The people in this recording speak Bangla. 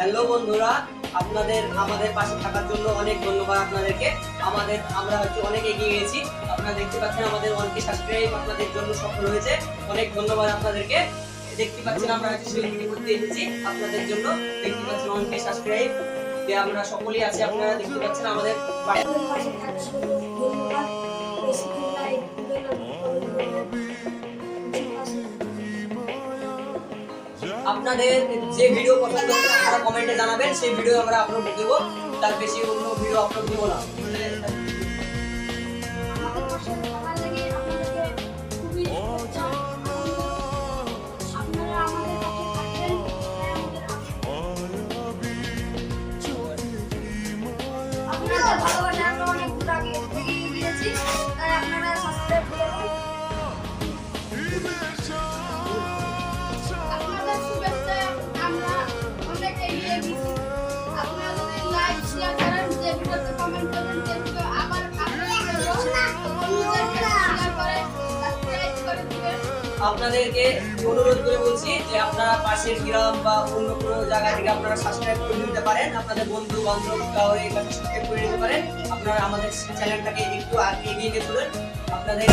হ্যালো বন্ধুরা, আপনাদের আমাদের পাশে থাকার জন্য অনেক ধন্যবাদ আপনাদেরকে। আমরা হচ্ছে অনেক এগিয়ে গেছি। আপনারা দেখতে পাচ্ছেন আমাদের 1K সাবস্ক্রাইব আপনাদের জন্য সফল হয়েছে। অনেক ধন্যবাদ আপনাদেরকে। দেখতে পাচ্ছেন আমরা হচ্ছে সেলিব্রিটি করতে এসেছি আপনাদের জন্য। দেখতে পাচ্ছেন 1K সাবস্ক্রাইব যে আমরা সকলেই আছি। আপনারা দেখতে পাচ্ছেন আমাদের পাশে থাকার জন্য ধন্যবাদ। বেশি লাইক দিবেন। আপনাদের যে ভিডিও পছন্দ হবে আপনারা কমেন্টে জানাবেন, সেই ভিডিও আমরা আপলোড দেব। তার বেশি অন্য ভিডিও আপলোড দেব না। আমাদের পাশে থাকার লাগি আপনাদেরকে খুবই শুভেচ্ছা। আপনারা আমাদের পাশে থাকবেন। আপনাদের ভালোবাসায় আমরা অনেক দূর আগে এগিয়ে গিয়েছি। তাই আপনারা সাবস্ক্রাইব করুন। আপনাদের শুভেচ্ছায় আমরা অনেক এগিয়ে গেছি। আপনারা যদি লাইক শেয়ার করেন, যে ভিডিওতে কমেন্ট করেন, যে ভিডিও আবার আপনাদের বন্ধুদেরকে শেয়ার করে সাবস্ক্রাইব করে দিবেন। আপনাদেরকে অনুরোধ করে বলছি যে আপনারা পাশের গ্রাম বা অন্য কোনো জায়গা থেকে আপনারা সাবস্ক্রাইব করে নিতে পারেন। আপনাদের বন্ধু বান্ধব কাউরে কাছে সাবস্ক্রাইব করে নিতে পারেন। আপনারা আমাদের চ্যানেলটাকে একটু এগিয়ে নিয়ে চলুন। আপনাদের